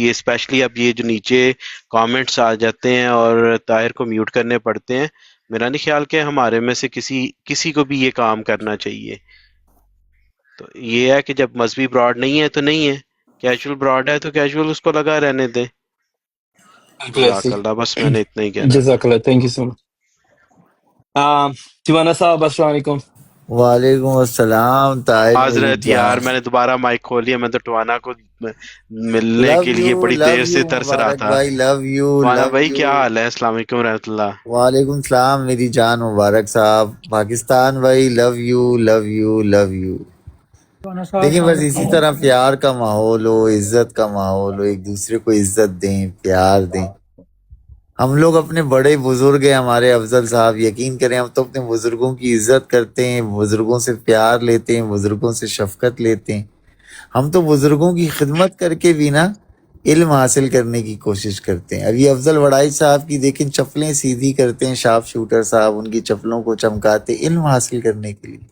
یہ اسپیشلی اب یہ جو نیچے کامنٹس آ جاتے ہیں اور طاہر کو میوٹ کرنے پڑتے ہیں، میرا نہیں خیال کہ ہمارے میں سے کسی کو بھی یہ کام کرنا چاہیے. تو یہ ہے کہ جب مذہبی براڈ نہیں ہے تو نہیں ہے، کیجول براڈ ہے تو کیجول اس کو لگا رہنے دیں. جزاک اللہ، بس میں نے اتنا ہی کہنا تھا. جزاک اللہ، تھینک یو سو مچ. ٹوانا صاحب السلام علیکم. وعلیکم السلام طاہر میری حضرت یار جان. میں نے دوبارہ مائک کھول لیا، میں تو ٹوانا کو ملنے کے لیے بڑی لو دیر سے یو ترس رہا مبارک تھا. بھائی، ٹوانا لو بھائی یو. کیا حال ہے؟ السلام علیکم ورحمۃ اللہ. وعلیکم السلام میری جان مبارک صاحب. پاکستان بھائی، love you love you love you. دیکھیں بس اسی طرح پیار کا ماحول ہو، عزت کا ماحول ہو، ایک دوسرے کو عزت دیں، پیار دیں. ہم لوگ اپنے بڑے بزرگ ہیں ہمارے افضل صاحب، یقین کریں ہم تو اپنے بزرگوں کی عزت کرتے ہیں، بزرگوں سے پیار لیتے ہیں، بزرگوں سے شفقت لیتے ہیں. ہم تو بزرگوں کی خدمت کر کے بھی نا علم حاصل کرنے کی کوشش کرتے ہیں. ابھی افضل وڑائی صاحب کی دیکھیں، چپلیں سیدھی کرتے ہیں شارپ شوٹر صاحب، ان کی چپلوں کو چمکاتے علم حاصل کرنے کے لیے.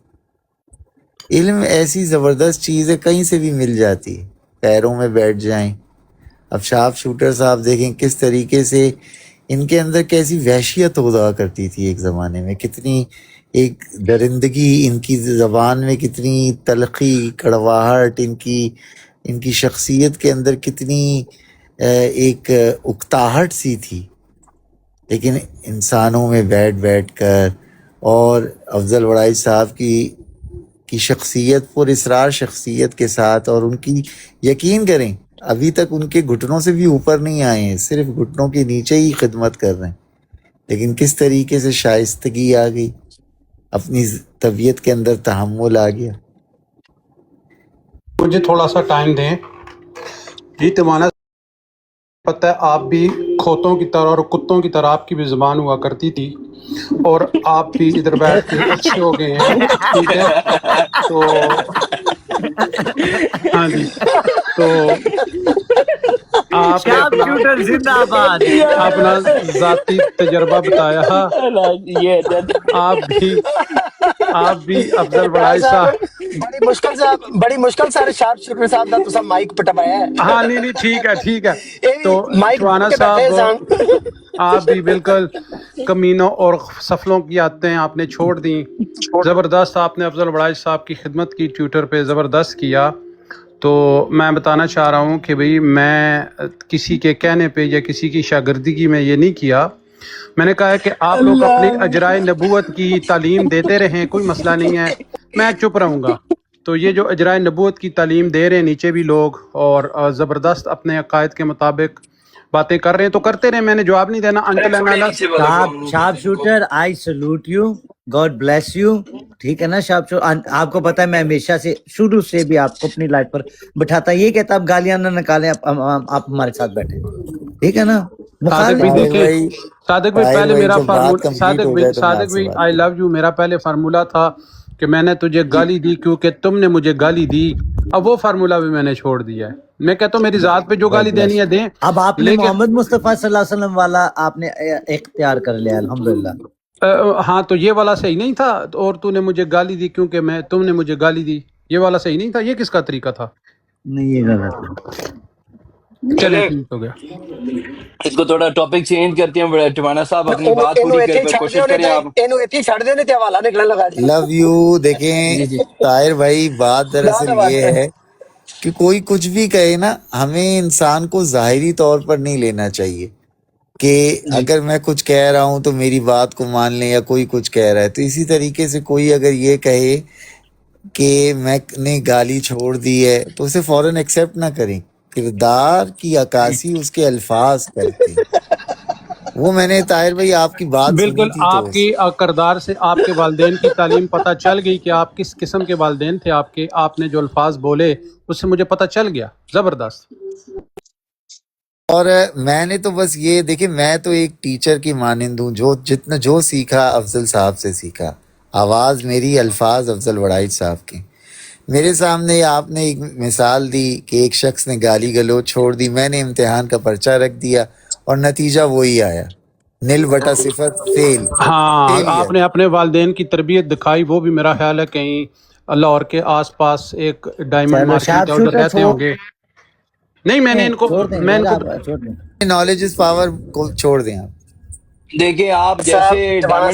علم ایسی زبردست چیز ہے، کہیں سے بھی مل جاتی ہے، پیروں میں بیٹھ جائیں. اب شارپ شوٹر صاحب دیکھیں کس طریقے سے ان کے اندر کیسی وحشیت ہوا کرتی تھی ایک زمانے میں، کتنی ایک درندگی ان کی زبان میں، کتنی تلخی، کڑواہٹ ان کی شخصیت کے اندر کتنی ایک اکتاہٹ سی تھی. لیکن انسانوں میں بیٹھ کر اور افضل وڑائی صاحب کی شخصیت پر اصرار شخصیت کے ساتھ، اور ان کی یقین کریں ابھی تک ان کے گھٹنوں سے بھی اوپر نہیں آئے ہیں، صرف گھٹنوں کے نیچے ہی خدمت کر رہے ہیں. لیکن کس طریقے سے شائستگی آ گئی، اپنی طبیعت کے اندر تحمل آ گیا. مجھے تھوڑا سا ٹائم دیں جی. تمہارا پتہ ہے آپ بھی کھوتوں کی طرح اور کتوں کی طرح آپ کی بھی زبان ہوا کرتی تھی، اور آپ بھی ادھر بیٹھ کے اچھے ہو گئے ہیں، ٹھیک ہے. تو ہاں جی، تو آپ نے اپنا ذاتی تجربہ بتایا. آپ بھی افضل بڑائی صاحب. بڑی مشکل سے شارپ شوٹر صاحب دا تسا مائک پٹوایا ہے. ہاں نہیں ٹھیک ہے. تو ٹوانا صاحب آپ بھی بالکل کمینوں اور سفلوں کی عادتیں آپ نے چھوڑ دیں. زبردست آپ نے افضل بڑائی صاحب کی خدمت کی، ٹویٹر پہ زبردست کیا. تو میں بتانا چاہ رہا ہوں کہ بھئی میں کسی کے کہنے پہ یا کسی کی شاگردگی میں یہ نہیں کیا. میں نے کہا ہے کہ آپ لوگ اپنی اجرائے نبوت کی تعلیم دیتے رہیں، کوئی مسئلہ نہیں ہے، میں چپ رہوں گا. تو یہ جو اجرائے نبوت کی تعلیم دے رہے ہیں نیچے بھی لوگ، اور زبردست اپنے عقائد کے مطابق باتیں کر رہے ہیں تو کرتے رہے، میں نے جواب نہیں دینا. Uncle sharp shooter I salute you, God bless you. ٹھیک ہے نا شارپ شوٹر، آپ کو پتا ہے میں ہمیشہ سے شروع سے بھی آپ کو اپنی لائف پر بٹھاتا، یہ کہتا آپ گالیاں نہ نکالیں، آپ ہمارے ساتھ بیٹھے، ٹھیک ہے نا. صادق بھی دیکھیں، صادق بھی پہلے میرا جب بات کمپلیٹ ہو جائے تو میں آپ صادق سے بھی بات آئی کروں. لو یو میرا پہلے فارمولا تھا کہ میں نے تجھے گالی دی کیونکہ تم نے مجھے گالی دی. اب وہ فارمولا بھی میں نے چھوڑ دیا ہے. میں کہتا ہوں میری ذات پہ جو گالی دینی ہے دیں. اب آپ نے لیکن محمد مصطفیٰ صلی اللہ علیہ وسلم والا آپ نے اختیار کر لیا الحمدللہ. ہاں تو یہ والا صحیح نہیں تھا، اور تو نے مجھے گالی دی کیونکہ تم نے مجھے گالی دی، یہ والا صحیح نہیں تھا. یہ کس کا طریقہ تھا؟ نہیں یہ غلط ہے. چلیں ٹھیک ہو گیا. اس کو تھوڑا ٹاپک چینج کرتے ہیں. ٹوانا صاحب اپنی بات پوری کر کوشش کریں آپ. Love you. دیکھیں طاہر بھائی بات دراصل یہ ہے کہ کوئی کچھ بھی کہے نا، ہمیں انسان کو ظاہری طور پر نہیں لینا چاہیے کہ اگر میں کچھ کہہ رہا ہوں تو میری بات کو مان لیں، یا کوئی کچھ کہہ رہا ہے تو اسی طریقے سے کوئی اگر یہ کہے کہ میں نے گالی چھوڑ دی ہے تو اسے فوراً ایکسیپٹ نہ کریں. کردار کی عکاسی اس کے الفاظ کرتے ہیں. وہ میں نے طاہر بھائی آپ کی بات سنی بالکل تھی تو آپ کی کردار سے آپ کے والدین کی تعلیم پتہ چل گئی کہ آپ کس قسم کے والدین تھے. آپ نے جو الفاظ بولے اس سے مجھے پتہ چل گیا. زبردست. اور میں نے تو بس یہ دیکھیں، میں تو ایک ٹیچر کی مانند ہوں، جو سیکھا افضل صاحب سے سیکھا. آواز میری، الفاظ افضل وڑائی صاحب کے. میرے سامنے آپ نے ایک مثال دی کہ ایک شخص نے گالی گلوچ چھوڑ دی، میں نے امتحان کا پرچہ رکھ دیا اور نتیجہ وہی آیا، 0/0 فیل. ہاں آپ نے اپنے والدین کی تربیت دکھائی. وہ بھی میرا خیال ہے کہیں لاہور کے آس پاس ایک ڈائمنڈ مارکیٹ ہے ادھر رہتے ہوں گے. نہیں میں نے ان کو چھوڑ دیں میں ان کو آپ چھوڑ دیں. نالج از پاور کو چھوڑ دیں آپ. دیکھیں آپ صاحب جیسے ٹوانا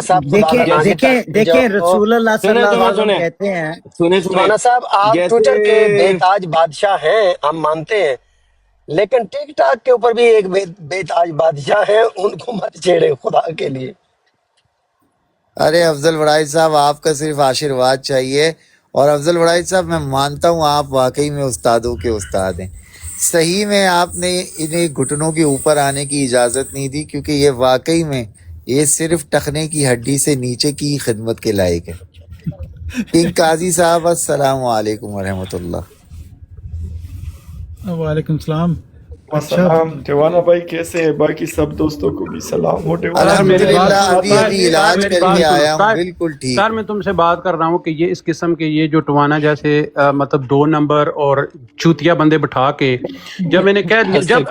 صاحب خدا دیکھیں بنا کے دیکھیں رسول اللہ صلی سنیں اللہ علیہ سنیں وسلم سنیں کہتے ہیں. سنیں ٹوانا صاحب آپ ٹویٹر کے بے جیسے تاج بادشاہ ہیں ہم مانتے ہیں، لیکن ٹک ٹاک کے اوپر بھی ایک بے تاج بادشاہ ہیں، ان کو مت چھیڑے خدا کے لیے. ارے افضل وڑائی صاحب آپ کا صرف آشیرواد چاہیے. اور افضل وڑائی صاحب میں مانتا ہوں آپ واقعی میں استادوں کے استاد ہیں. صحیح میں آپ نے انہیں گھٹنوں کے اوپر آنے کی اجازت نہیں دی، کیونکہ یہ واقعی میں یہ صرف ٹخنے کی ہڈی سے نیچے کی خدمت کے لائق ہے. کنگ قاضی صاحب السلام علیکم ورحمۃ اللہ. وعلیکم السلام. السلام ٹیوانا بھائی کیسے ہیں؟ باقی سب دوستوں کو بھی سلام ہو. طاہر میری بات الحمدللہ سنو، ابھی طاہر ابھی علاج میری کر بات کے سنو، آیا ہوں، طاہر بالکل ٹھیک طاہر ہوں. میں تم سے بات کر رہا ہوں کہ یہ اس قسم کے یہ جو ٹوانا جیسے مطلب 2 نمبر اور چوتیا بندے بٹھا کے جب میں نے کہا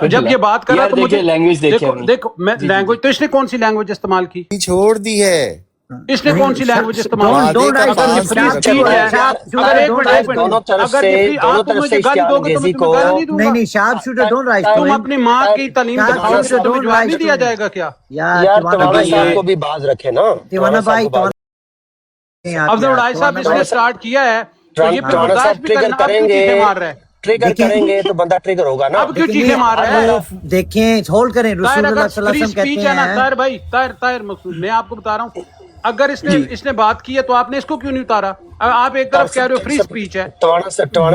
جب یہ بات کرا یار تو مجھے دیکھیں لینگویج دیکھیں دیکھو اپنی. دیکھو میں جی جی جی لینگویج تو اس نے کون سی لینگویج استعمال کی؟ چھوڑ دی ہے. اس نے کون سی لینگویج استعمال کی؟ وعدے ڈونٹ کا رائٹ اگر یہ پاس فری رکھو. اسپیچ ہے اگر ایک منٹ طاہر دونوں طرف اگر سے یہ فری دونوں آپ طرف سے مجھے گالی دو گے تو میں اشتعال انگیزی تمہیں کو گالی نہیں دوں نہیں گا. نہیں sharp shooter don't write to تم ہم. اپنی ماں کی تعلیم شارپ دکھاؤ گے شوٹر تو تمہیں ڈونٹ جواب رائٹ نہیں ٹو دیا ہم. جائے گا کیا؟ یار ٹوانا ابھی صاحب یہ کو بھی باز رکھے نا. ٹوانا بھائی افضل وڑائی صاحب اس نے سٹارٹ کیا ہے تو یہ پھر ٹوانا صاحب برداشت بھی ٹریگر کرنا. اب کریں کیوں گے، چیخے مار رہا ہے؟ ٹریگر کریں گے تو بندہ ٹریگر ہوگا نا. اب کیوں چیخے مار رہا ہے؟ دیکھیں ہولڈ کریں. طاہر رسول اگر اللہ صلی اللہ فری علیہ وسلم اسپیچ کہتے ہے نا، ہیں. طاہر بھائی طاہر مقصود میں آپ کو بتا رہا ہوں، اگر جی اس نے بات کی ہے تو آپ نے اس کو کیوں نہیں اتارا؟ آپ ایک طرف کہہ رہے ہو فری اسپیچ ہے. ٹوانا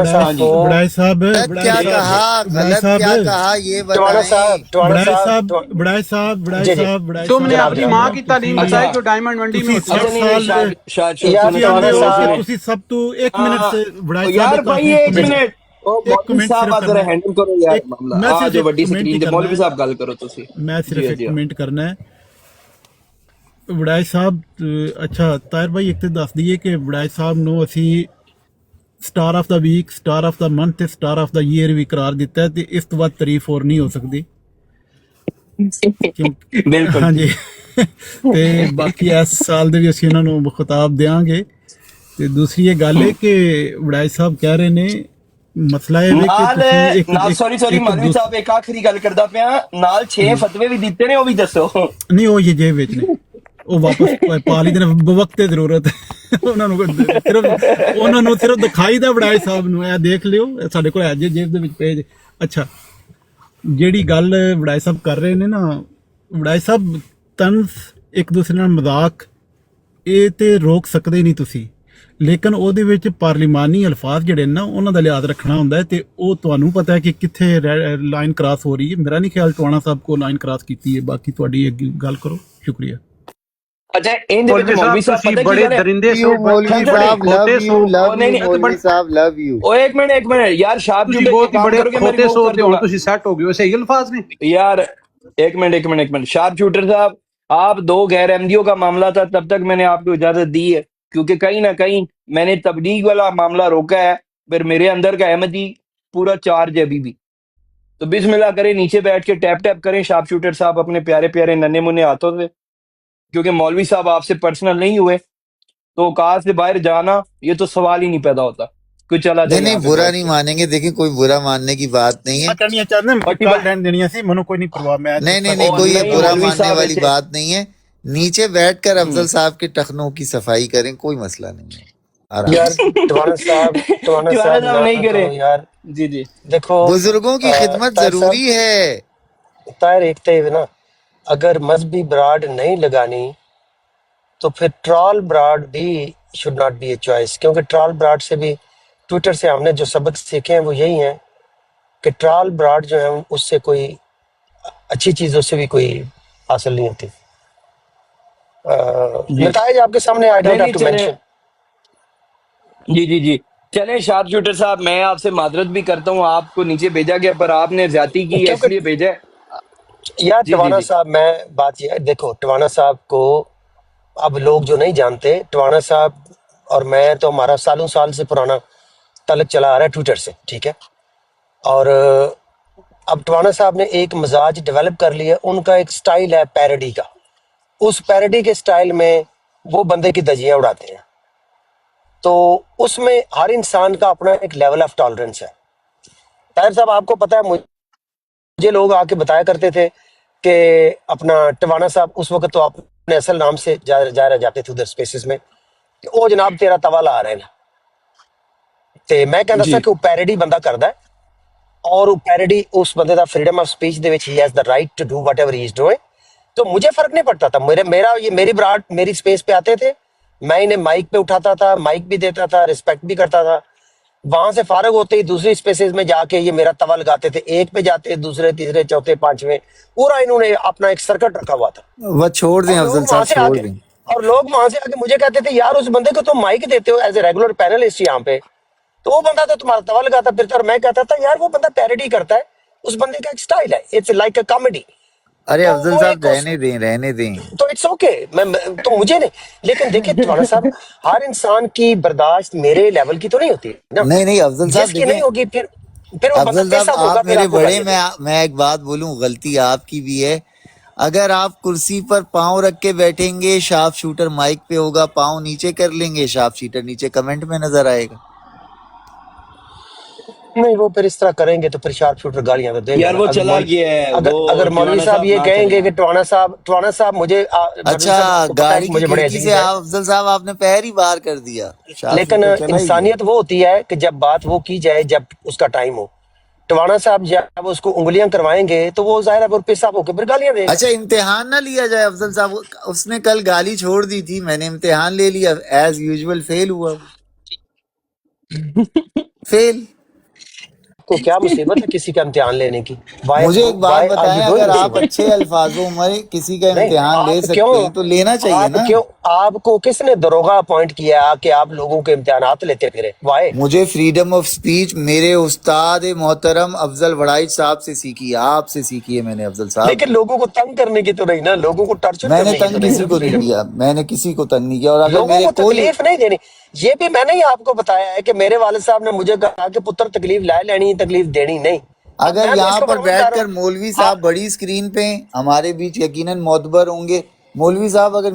صاحب کو بڑائی صاحب غلط کیا کہا، غلط کیا کہا یہ بتائیں. بڑائی صاحب جی جی تم نے جناب اپنی جناب ماں کی تعلیم اچھا بتائی جو ڈائمنڈ منڈی میں ہوتی اچھا ہے. نہیں نہیں شاہ یار سنیں ٹوانا سنیں صاحب سنیں. سب تو ایک منٹ سے بڑائی صاحب یار ایک بھائی آخری ایک جی جی منٹ او ایک مولوی کمنٹ صاحب صرف آ ذرا کرنا ہے. ہینڈل کرو یار ایک معاملہ میں آ صرف جو ایک وڈی کمنٹ ہی سکرین تے کرنا مولوی ہے. صاحب گل کرو تسی. میں جی صرف ایک جی کمنٹ کرنا ہے. وڑائی صاحب اچھا طاہر بھائی ایک تو دس دیے کہ وڑائی صاحب نو اسی star of the week star of the month star of the year بھی قرار دیتا ہے. تو اس تو بعد تعریف اور نہیں ہو سکتی کیونکہ بالکل ہاں جی. تے باقی اس سال دے بھی اسی انہاں نو خطاب دیاں گے. تے دوسری یہ گل ہے کہ وڑائی صاحب کہہ رہے نے مسئلہ ہے کہ نال تسی ایک نال سوری مولوی صاحب ایک آخری گل کردا پیا نال 6 فتوی بھی دیتے نے وہ بھی دسو. نہیں وہ یہ جے وچ نے وہ واپس پا لی دینا بوقت ضرورت انہوں نے صرف دکھائی دا وڑائی صاحب نو اے دیکھ لیو ساڈے کول ہے جے جیب دے وچ پیج. اچھا جیڑی گل وڑائی صاحب کر رہے نے نا وڑائی صاحب طنز ایک دوسرے نال مذاق اے تے روک سکدے نہیں تسی. لیکن او دے وچ پارلیمانی الفاظ جڑے نا انہاں دا لحاظ رکھنا ہوندا ہے. تے او تانوں پتہ ہے کہ کتھے لائن کراس ہو رہی ہے. میرا نہیں خیال ٹوانا صاحب کو لائن کراس کیتی ہے. باقی تہاڈی گل کرو. شکریہ. اچھا این دے وچ مولوی صاحب تسی پتہ کی بڑے گل ہے درندے یو سو مولوی بڑے صاحب لو کھوتے یو سو لو نہیں یو نہیں مولوی صاحب لو یو. او ایک منٹ یار شارپ تسی شوٹر بہت ایک ہی کام بڑے کرو گے میں کھوتے ریموو سو کر تے دوں ہن گا. تسی سیٹ ہو گئے ہو صحیح الفاظ نے. یار ایک منٹ شارپ شوٹر صاحب آپ 2 غیر احمدیوں کا معاملہ تھا تب تک میں نے آپ کو اجازت دی ہے کیونکہ کہیں نہ کہیں میں نے تبلیغ والا معاملہ روکا ہے. پھر میرے اندر کا احمدی پورا چارج ہے ابھی بھی. تو بسم اللہ کریں نیچے بیٹھ کے ٹیپ کریں شارپ شوٹر صاحب اپنے پیارے پیارے ننے منے ہاتھوں سے کیونکہ مولوی صاحب آپ سے پرسنل نہیں ہوئے تو اوقات سے باہر جانا یہ تو سوال ہی نہیں پیدا ہوتا. کوئی چلا جائے نہیں یہاں پہ برا بیٹھ نہیں کے مانیں گے. دیکھیں کوئی برا ماننے کی بات نہیں ہے. کرنی چاہتے ہیں بٹی کل رہن دینی سی منو کوئی نہیں پرواہ. میں نہیں اور کوئی نہیں برا مولوی ماننے صاحب والی ایسے بات نہیں ہے. نیچے بیٹھ کر افضل صاحب کے ٹخنوں کی صفائی کریں, کوئی مسئلہ نہیں ہے, آرام یار سے. ٹوانا چوانا صاحب صاحب نہ نہیں کرے. کرو یار. جی جی دیکھو بزرگوں کی خدمت طاہر صاحب ضروری ہے. طاہر ایک تے نا اگر مذہبی براڈ نہیں لگانی تو پھر ٹرال براڈ بھی should not be a choice, کیونکہ ٹرال براڈ سے بھی ٹویٹر سے ہم نے جو سبق سیکھے ہیں وہ یہی ہیں کہ ٹرال براڈ جو ہے اس سے کوئی اچھی چیزوں سے بھی کوئی حاصل نہیں ہوتی. جی نتائج آپ کے سامنے, آئی نہیں ڈونٹ ہیو نہیں ٹو چلیں. مینشن. جی چلیں شارپ شوٹر صاحب میں آپ سے معذرت بھی کرتا ہوں آپ کو نیچے بھیجا گیا پر آپ نے زیادتی کی ہے اس کیونکہ لیے بھیجا ہے. یار جی ٹوانا صاحب میں بات یہ ہے, دیکھو ٹوانا صاحب کو اب لوگ جو نہیں جانتے, ٹوانا صاحب اور میں تو ہمارا سالوں سال سے پرانا تعلق چلا آ رہا ہے ٹویٹر سے, ٹھیک ہے. اور اب ٹوانا صاحب نے ایک مزاج ڈیولپ کر لیا, ان کا ایک سٹائل ہے پیروڈی کا. اس پیروڈی کے سٹائل میں وہ بندے کی دھجیاں اڑاتے ہیں. تو اس میں ہر انسان کا اپنا ایک لیول آف ٹالرنس ہے. طاہر صاحب آپ کو پتا ہے مجھے لوگ آ کے بتایا کرتے تھے کہ اپنا ٹوانا صاحب اس وقت تو آپ اپنے اصل نام سے جا جاتے تھے ادھر اسپیسز میں کہ او جناب تیرا توا آ رہے ہیں تے میں کہندا جی سا کہ وہ پیروڈی بندہ کردا ہے اور وہ پیروڈی اس بندے دا فریڈم آف سپیچ دے وچ he has the right to do whatever he is doing. تو مجھے فرق نہیں پڑتا تھا میری براٹ میری سپیس پہ آتے تھے, میں انہیں مائک پہ اٹھاتا تھا, مائک بھی دیتا تھا, ریسپیکٹ بھی کرتا تھا. وہاں سے فارغ ہوتے ہی دوسری سپیسز میں جا کے یہ میرا توا لگاتے تھے, ایک پہ جاتے دوسرے تیسرے چوتھے پانچویں, پورا انہوں نے اپنا ایک سرکٹ رکھا ہوا تھا. وہ چھوڑ دیں اور لوگ افضل وہاں صاحب سے آ چھوڑ کے دیں. مجھے کہتے تھے یار اس بندے کو تم مائک دیتے ہو ایز اے ریگولر پینلسٹ یہاں پہ, تو وہ بندہ تو تمہارا توا لگاتا پھرتا, اور میں کہتا تھا یار وہ بندہ پیروڈی کرتا ہے, اس بندے کا ایک سٹائل ہے, اٹس لائک اے کامیڈی. ارے تو افضل وہ صاحب ایک رہنے دیں. تو اٹس اوکے, تو مجھے نہیں, لیکن دیکھیں تھوڑا صاحب ہر انسان کی برداشت میرے لیول کی تو نہیں ہوتی نا, نہیں افضل جس صاحب کی نہیں دیکھیں, ہوگی پھر وہ بندہ افضل صاحب کیسا ہوگا, آپ پھر میرے آپ کو بڑے, گالیاں دے گا. میں ایک بات بولوں, غلطی آپ کی بھی ہے. اگر آپ کرسی پر پاؤں رکھ کے بیٹھیں گے, شارپ شوٹر مائک پہ ہوگا, پاؤں نیچے کر لیں گے, شارپ شوٹر نیچے کمنٹ میں نظر آئے گا. نہیں وہ پھر اس طرح کریں گے تو پھر شارپ شوٹر گالیاں تو دیں گے یار نا. وہ چلا گیا ہے, وہ اگر مولوی ٹیوانا صاحب یہ نہ کہیں کریں گے کہ آپ. ٹوانا صاحب مجھے مولوی اچھا, صاحب آپ کو پتا ہے گاڑی کہ کی مجھے بڑے کھڑکی سے عزیز ہے, آپ افضل صاحب آپ نے پیر ہی باہر کر دیا, شارپ لیکن شوٹر چلا ہی گیا. انسانیت وہ ہوتی ہے کہ جب بات وہ کی جائے جب اس کا ٹائم ہو. ٹوانا صاحب جب اس کو انگلیاں کروائیں گے تو وہ ظاہر ہے وہ پیشاب ہو کے پھر گالیاں دے گا. اچھا, امتحان نہ لیا جائے افضل صاحب, اس نے کل گالی چھوڑ دی تھی, میں نے امتحان لے لیا, ایز یوزول فیل ہوا, فیل. کو کیا مصیبت ہے کسی کا امتحان لینے کی؟ مجھے ایک بات وائی آر یو بتائیں, اگر ڈوئنگ دس آپ ایون؟ اچھے الفاظوں میں کسی کا نہیں امتحان لے سکتے ہیں تو لینا چاہیے نا. آپ کو کس نے دروغہ اپوائنٹ کیا کہ آپ لوگوں کے امتحانات لیتے پھرے؟ وائی؟ مجھے فریڈم آف سپیچ میرے استاد محترم افضل وڑائچ صاحب سے سیکھی ہے, آپ سے سیکھی ہے میں نے افضل صاحب. لیکن لوگوں کو تنگ کرنے کی تو نہیں نا, لوگوں کو ٹارچر میں نے کرنے کی تو تنگ نہیں کسی نا کو نہیں فریڈم. کیا, میں نے کسی کو تنگ نہیں کیا, اور اگر لوگوں میرے کو کوئی, تکلیف نہیں دینی. یہ بھی میں نے ہی آپ کو بتایا ہے کہ میرے والد صاحب نے مجھے کہا کہ پتر تکلیف لائے لینی تکلیف دینی نہیں. اب اگر میں تو اس یہاں کا پر فرمان بیٹھ چاہ رہا کر ہوں. مولوی صاحب بڑی اسکرین پہ ہمارے بیچ یقیناً معتبر ہوں گے, مولوی صاحب اگر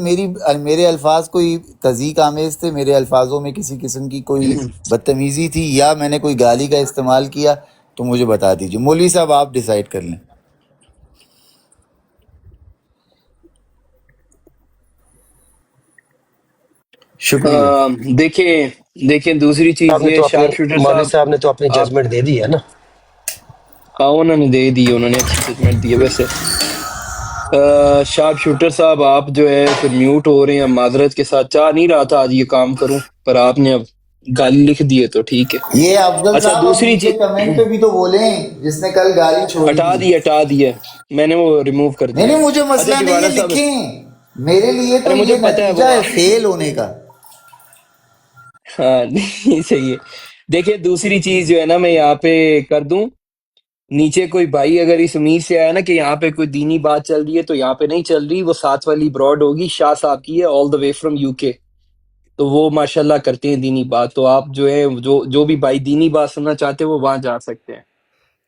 میرے الفاظ کوئی تضحیق آمیز تھے, میرے الفاظوں میں کسی قسم کی کوئی بدتمیزی تھی, یا میں نے کوئی گالی کا استعمال کیا, تو مجھے بتا دیجیے. مولوی صاحب آپ ڈیسائیڈ کر لیں. شکریہ. دیکھیں دوسری چیز یہ, شارپ شوٹر مولوی صاحب صاحب نے تو اپنی آپ, ججمنٹ دے دی ہے نا. انہوں نے دے دی, انہوں نے اچھی ججمنٹ دی ہے. ویسے شارپ شوٹر صاحب آپ جو ہے پھر میوٹ ہو رہے ہیں, معذرت کے ساتھ. چاہ نہیں رہا تھا آج یہ کام کروں, پر آپ نے اب گالی لکھ دی ہے تو ٹھیک ہے. یہ افضل اچھا صاحب اب دوسری نیچے کمنٹ پہ بھی تو بولیں, جس نے کل گالی چھوڑی تھی. ہٹا دی ہے میں نے, وہ ریموو کر نہیں دیا ہے. مجھے اچھا مسئلہ نہیں ہے, ٹیوانا صاحب, لکھیں, میرے لیے ارے تو مجھے یہ پتہ ہے نتیجہ وہ, ہے فیل ہونے کا. ہاں نہیں صحیح ہے. دیکھیں دوسری چیز جو ہے نا, میں یہاں پہ کر دوں, نیچے کوئی بھائی اگر اس امید سے آیا نا کہ یہاں پہ کوئی دینی بات چل رہی ہے, تو یہاں پہ نہیں چل رہی. وہ ساتھ والی براڈ ہوگی, شاہ صاحب کی ہے, آل دا وے فرام یو کے, تو وہ ماشاءاللہ کرتے ہیں دینی بات. تو آپ جو ہے جو بھی بھائی دینی بات سننا چاہتے ہیں وہ وہاں جا سکتے ہیں.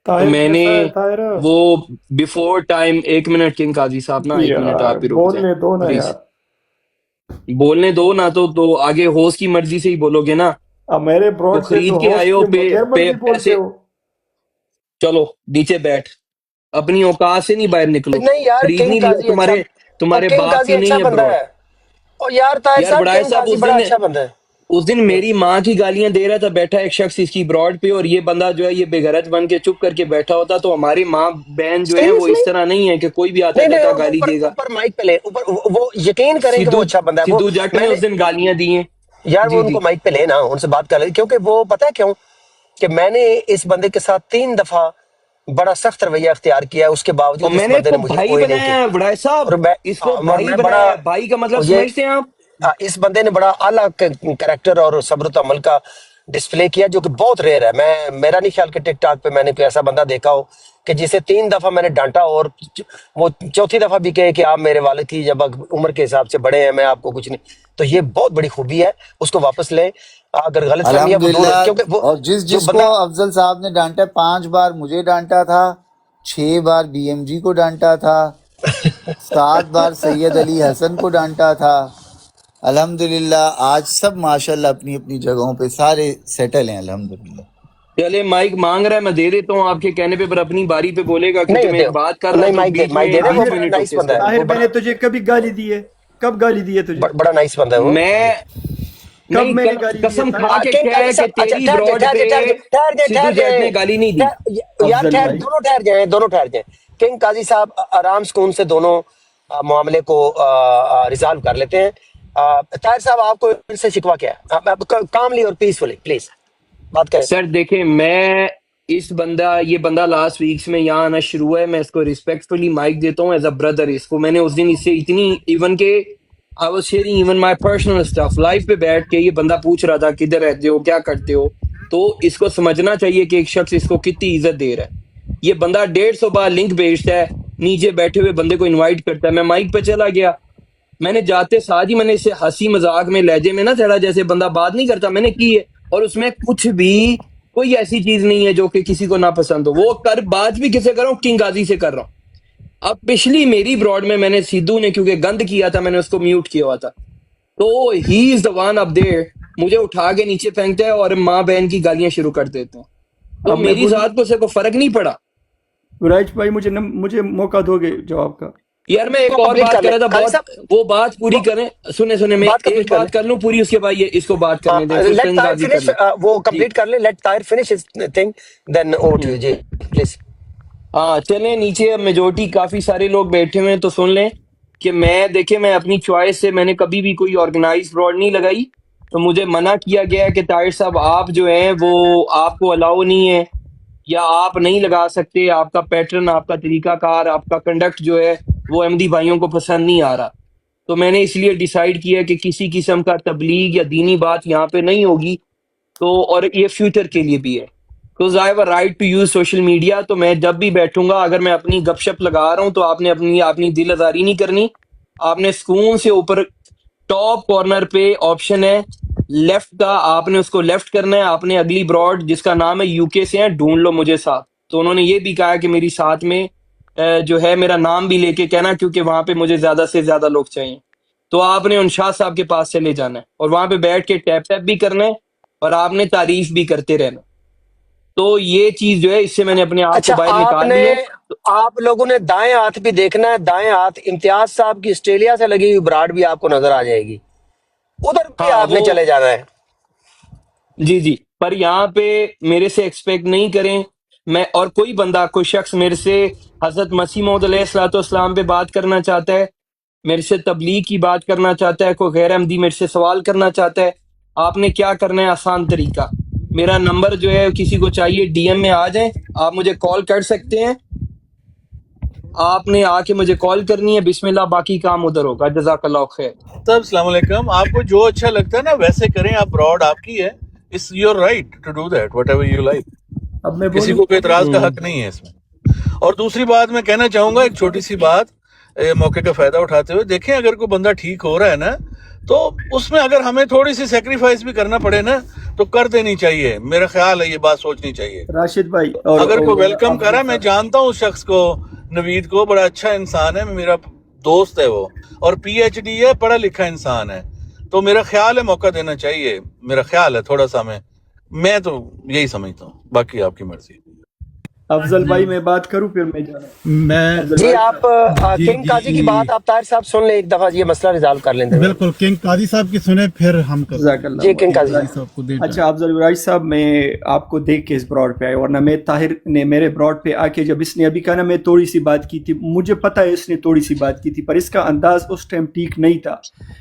تو طاہر میں نے کیسا ہے طاہر؟ وہ بیفور ٹائم, ایک منٹ کنگ قاضی صاحب نا, ایک منٹ یار آپ بھی رک جائیں بولنے دو نا پلیز. یار. بولنے دو نا, تو آگے ہوسٹ کی مرضی سے ہی بولو گے نا. اب میرے تو براڈ پہ تو خرید کے آئے ہوسٹ ہو کے بغیر مرضی بولتے پیسے, ہو. چلو نیچے بیٹھ, اپنی اوقات سے نہیں باہر نکلو. نہیں یار کنگ خریدنی لیا قاضی اچھا, اور تمہارے کنگ باپ قاضی کی اچھا نہیں ہے بندہ براڈ. ہے. اور یار طاہر یار صاحب بڑائے کنگ صاحب قاضی بڑا اچھا بندہ ہے. اس دن میری ماں کی گالیاں دے رہا تھا بیٹھا ایک شخص اس کی براڈ پہ, اور یہ بندہ جو ہے یہ بے غیرت بن کے چپ کر کے بیٹھا ہوتا. تو ہماری ماں بہن جو ہے وہ سیریسلی اس طرح نہیں ہے کہ کوئی بھی آتا نہیں کہتا نہیں, گالی دے گا. اوپر مائک پہ لے, اوپر وہ یقین کریں کہ وہ اچھا بندہ ہے. وہ سدھو جٹ نے میں نے اس دن گالیاں دی ہیں. یار وہ جی ان جی کو مائک پہ لے نا, ان سے بات کر لے, کیونکہ وہ پتہ ہے کیوں کہ میں نے اس بندے کے ساتھ 3 دفعہ بڑا سخت رویہ اختیار کیا ہے, اس کے اور باوجود اس میں نے اس بندے نے کو مجھے بھائی اوئے نہیں کی. بنایا ہے بڑائے صاحب, اور میں اس کو اور بھائی میں بڑا بنایا ہے. بھائی کا مطلب یہ سمجھتے ہیں آپ؟ اس بندے نے بڑا اعلیٰ کریکٹر اور صبر و عمل کا ڈسپلے کیا, جو کہ بہت ریئر ہے. میرا نہیں خیال کہ ٹک ٹاک پہ میں نے کوئی ایسا بندہ دیکھا ہو کہ جسے 3 دفعہ میں نے ڈانٹا, اور وہ چوتھی دفعہ بھی کہے کہ آپ میرے والد کی جب عمر کے حساب سے بڑے ہیں, میں آپ کو کچھ نہیں. تو یہ بہت بڑی خوبی ہے, اس کو واپس لیں. اگر غلط فہمی ہے وہ دور, الحمدللہ. کیونکہ وہ اور جو جس کو بندہ افضل صاحب نے ڈانٹا, 5 بار مجھے ڈانٹا تھا, 6 بار بی ایم جی کو ڈانٹا تھا, 7 بار سید علی حسن کو ڈانٹا تھا. الحمدللہ آج سب ماشاءاللہ اپنی اپنی جگہوں پہ سارے سیٹل ہیں الحمدللہ. چلے مائک مانگ رہا ہے، میں دے دیتا ہوں آپ کے کہنے پہ، پر اپنی باری پہ بولے گا، کیونکہ نہیں میں ایک بات کر رہا نہیں، تو بیچ میں مائک دے دے، وہ 20 بڑا منٹ نائس ہوتے اس بندہ کا۔ ہے، طاہر وہ میں نے تجھے کبھی گالی دی ہے؟ کب گالی دی ہے تجھے؟ بڑا نائس بندہ ہے وہ جی۔ میں کب نہیں میں نے گالی دی ہے قسم طاہر؟ کھا کے کنگ کہہ قاضی کہ صاحب، اچھا تیری ٹھہر جائیں براڈ ٹھہر پہ جائیں ٹھہر جائیں سدھو ٹھہر جیت جائیں نے گالی نہیں دی۔ یار افضل ٹھہر، بھائی دونوں ٹھہر جائیں، دونوں ٹھہر جائیں۔ کنگ قاضی صاحب آرام سکون سے دونوں معاملے کو ریزالو کر لیتے ہیں۔ طاہر صاحب آپ کو ان سے شکوہ کیا ہے؟ کاملی اور پیسفلی پلیز بات کریں۔ سر دیکھیں، میں یہ بندہ لاسٹ ویکس میں یہاں آنا شروع ہوا ہے، میں اس کو ریسپیکٹفلی مائک دیتا ہوں ایز اے بردر۔ اس کو میں نے اس دن اس سے اتنی ایون کہ I was sharing even my personal stuff life پہ بیٹھ کے، یہ بندہ پوچھ رہا تھا کدھر رہتے ہو، کیا کرتے ہو، تو اس کو سمجھنا چاہیے کہ ایک شخص اس کو کتنی عزت دے رہا ہے۔ یہ بندہ 150 بار لنک بھیجتا ہے، نیچے بیٹھے ہوئے بندے کو انوائٹ کرتا ہے، میں مائک پہ چلا گیا، میں نے جاتے ساتھ ہی میں نے اسے ہنسی مذاق میں لہجے میں نہ چڑھا جیسے بندہ بات نہیں کرتا، میں نے کی ہے، اور اس میں کچھ بھی کوئی ایسی چیز نہیں ہے جو کہ کسی کو ناپسند ہو۔ وہ بات بھی کسے کر رہا ہوں، کنگ غازی سے کر رہا ہوں۔ اب پچھلی میری براڈ میں نے سدھو نے کیونکہ گند کیا تھا، میں نے اس کو میوٹ کیا ہوا تھا، تو ہی از دا ون اپ دیر، مجھے اٹھا کے نیچے پھینکتا ہے اور ماں بہن کی گالیاں شروع کر دیتے ہیں۔ تو اب میں میری بولوں ذات کو اسے کو فرق نہیں پڑا۔ ورائج بھائی، مجھے موقع دو گے جواب کا؟ یار میں ایک وہ اور کمپلیٹ بات کر کر لیں رہا تھا، قاضی بہت صاحب، وہ بات پوری وہ کریں، سنیں میں بات ایک کمپلیٹ کر لیں۔ بات کر لوں پوری، اس کے بعد یہ اس کو بات کرنے دیں، پھر لیٹ کنگ طاہر غازی کر فنش، لیں۔ وہ جی کمپلیٹ کر لیں، let Tahir finish his thing then over to you جی پلیز۔ ہاں چلیں نیچے، اب میجورٹی کافی سارے لوگ بیٹھے ہوئے ہیں تو سن لیں کہ دیکھیں میں اپنی چوائس سے میں نے کبھی بھی کوئی آرگنائز براڈ نہیں لگائی، تو مجھے منع کیا گیا ہے کہ طاہر صاحب آپ جو ہیں وہ آپ کو الاؤ نہیں ہے، یا آپ نہیں لگا سکتے، آپ کا پیٹرن، آپ کا طریقہ کار، آپ کا کنڈکٹ جو ہے وہ احمدی بھائیوں کو پسند نہیں آ رہا۔ تو میں نے اس لیے ڈیسائیڈ کیا کہ کسی قسم کا تبلیغ یا دینی بات یہاں پہ نہیں ہوگی، تو اور یہ فیوچر کے لیے بھی ہے، because I have a right to use social media۔ تو میں جب بھی بیٹھوں گا، اگر میں اپنی گپ شپ لگا رہا ہوں تو آپ نے اپنی دل آزاری نہیں کرنی، آپ نے سکون سے اوپر ٹاپ کارنر پہ آپشن ہے لیفٹ کا، آپ نے اس کو لیفٹ کرنا ہے، آپ نے اگلی براڈ جس کا نام ہے یو کے سے ہیں ڈھونڈ لو مجھے ساتھ۔ تو انہوں نے یہ بھی کہا کہ میری ساتھ میں جو ہے میرا نام بھی لے کے کہنا، کیونکہ وہاں پہ مجھے زیادہ سے زیادہ لوگ چاہیے۔ تو آپ نے انشاء صاحب کے پاس چلے جانا ہے اور وہاں پہ بیٹھ کے ٹیپ ٹیپ بھی کرنا ہے اور آپ نے تعریف بھی کرتے رہنا۔ تو یہ چیز جو ہے اس سے میں نے اپنے آپ کو اچھا باہر نکال لیا ہے۔ آپ لوگوں نے دائیں ہاتھ بھی دیکھنا ہے، دائیں ہاتھ امتیاز صاحب کی آسٹریلیا سے لگی ہوئی براڈ بھی آپ کو نظر آ جائے گی، ادھر بھی ہاں آپ نے وہ چلے جانا ہے۔ جی پر یہاں پہ میرے سے ایکسپیکٹ نہیں کریں، میں اور کوئی بندہ کوئی شخص میرے سے حضرت مسیح موعود علیہ الصلوۃ والسلام پہ بات کرنا چاہتا ہے، میرے سے تبلیغ کی بات کرنا چاہتا ہے، کوئی غیر احمدی میرے سے سوال کرنا چاہتا ہے، آپ نے کیا کرنا ہے؟ آسان طریقہ، میرا نمبر جو ہے کسی کو چاہیے ڈی ایم میں آ جائیں، آپ مجھے کال کر سکتے ہیں، آپ نے آ کے مجھے کال کرنی ہے، بسم اللہ، باقی کام ادھر ہوگا۔ جزاک اللہ خیر۔ صاحب السلام علیکم، آپ کو جو اچھا لگتا ہے نا ویسے کریں، آپ براڈ آپ کی ہے، it's your right to do that whatever you like, اب میں کسی بولوں؟ کو کوئی اعتراض کا حق نہیں ہے اس میں۔ اور دوسری بات میں کہنا چاہوں گا، ایک چھوٹی سی بات موقع کا فائدہ اٹھاتے ہوئے، دیکھیں اگر کوئی بندہ ٹھیک ہو رہا ہے نا، تو اس میں اگر ہمیں تھوڑی سی سیکریفائس بھی کرنا پڑے نا تو کر دینی چاہیے، میرا خیال ہے یہ بات سوچنی چاہیے۔ راشد بھائی اور اگر کوئی ویلکم کر رہا ہے، افضل میں صاحب، جانتا ہوں اس شخص کو، نوید کو، بڑا اچھا انسان ہے، میرا دوست ہے وہ، اور پی ایچ ڈی ہے، پڑھا لکھا انسان ہے، تو میرا خیال ہے موقع دینا چاہیے، میرا خیال ہے تھوڑا سا، میں تو یہی سمجھتا ہوں، باقی آپ کی مرضی۔ افضل بھائی میں بات کروں پھر میں جانا میں افضل جی بھائی آپ جی کنگ قاضی کی بات آپ طاہر صاحب سن لیں، ایک دفعہ یہ مسئلہ ریزالو کر لیں۔ بالکل کنگ قاضی صاحب کی سنیں پھر ہم کرتے جزاک ہیں۔ اللہ جی کنگ خیر۔ قاضی قاضی صاحب کو دے جائیں۔ اچھا افضل ورائج صاحب، میں آپ کو دیکھ کے اس براڈ پہ آیا، ورنہ میں طاہر نے میرے براڈ پہ آ کے جب اس نے ابھی کہا نا میں تھوڑی سی بات کی تھی، مجھے پتہ ہے اس نے تھوڑی سی بات کی تھی، پر اس کا انداز اس ٹائم ٹھیک نہیں تھا،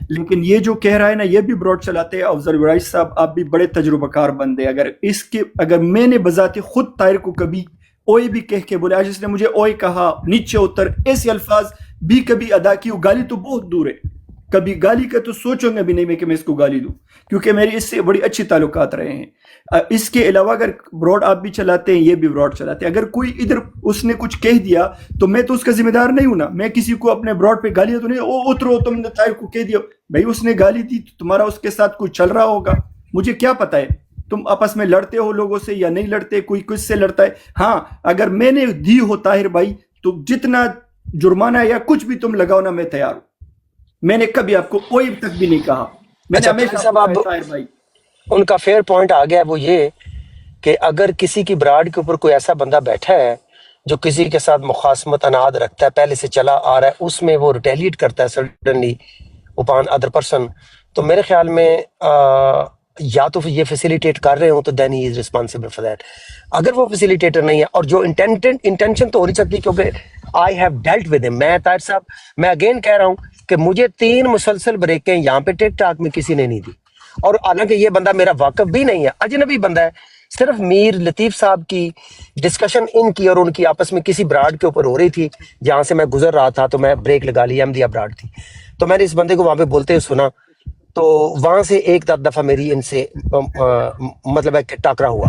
لیکن یہ جو کہہ رہا ہے نا، یہ بھی براڈ چلاتے ہیں۔ افضل ورائج صاحب آپ بھی بڑے تجربہ کار بندے، اگر میں نے بذات خود طاہر کو کبھی اوئے بھی کہہ کے بولے، آج اس نے مجھے اوئے کہا، نیچے اتر، ایسے الفاظ بھی کبھی ادا کی، گالی تو بہت دور ہے، کبھی گالی کا تو سوچوں گا بھی نہیں میں کہ میں اس کو گالی دوں، کیونکہ میری اس سے بڑی اچھی تعلقات رہے ہیں۔ اس کے علاوہ اگر براڈ آپ بھی چلاتے ہیں، یہ بھی براڈ چلاتے ہیں، اگر کوئی ادھر اس نے کچھ کہہ دیا تو میں تو اس کا ذمہ دار نہیں ہوں نا، میں کسی کو اپنے براڈ پہ گالیاں تو نہیں، او اترو تم نے طاہر کو کہہ دیا، بھائی اس نے گالی دی، تمہارا اس کے ساتھ کچھ چل رہا ہوگا، مجھے کیا پتہ ہے تم آپس میں لڑتے ہو لوگوں سے یا نہیں لڑتے، کوئی کچھ سے لڑتا ہے۔ ہاں اگر میں نے دی ہو طاہر بھائی تو جتنا جرمانہ یا کچھ بھی تم لگاؤ نا، میں تیار ہوں، میں نے کبھی آپ کو کوئی تک بھی نہیں کہا، میں نے اچھا ہمیشہ طاہر صاحب، بولا اب ہے طاہر بھائی۔ ان کا فیئر پوائنٹ آ گیا ہے، وہ یہ کہ اگر کسی کی براڈ کے اوپر کوئی ایسا بندہ بیٹھا ہے جو کسی کے ساتھ مخاصمت اناد رکھتا ہے، پہلے سے چلا آ رہا ہے، اس میں وہ ریٹیلیٹ کرتا ہے سڈنلی اپان ادر پرسن، تو میرے خیال میں یا تو یہ فیسیلیٹیٹ کر رہے ہوں تو دین ہی از ریسپانسبل فار دیٹ. اگر وہ فیسیلیٹیٹر نہیں ہے، اور جو انٹینشن تو ہو نہیں سکتی، کیونکہ آئی ہیو ڈیلٹ ود ہم. میں طاہر صاحب، میں اگین کہہ رہا ہوں کہ مجھے 3 مسلسل بریکیں یہاں پہ ٹک ٹاک میں کسی نے نہیں دی، اور حالانکہ یہ بندہ میرا واقف بھی نہیں ہے، اجنبی بندہ ہے. صرف میر لطیف صاحب کی ڈسکشن ان کی اور ان کی آپس میں کسی براڈ کے اوپر ہو رہی تھی، جہاں سے میں گزر رہا تھا تو میں بریک لگا لی، احمدیہ براڈ تھی، تو میں نے اس بندے کو وہاں پہ بولتے ہوئے سنا، تو وہاں سے ایک دفعہ میری ان سے مطلب ہے کہ ٹاکرا ہوا.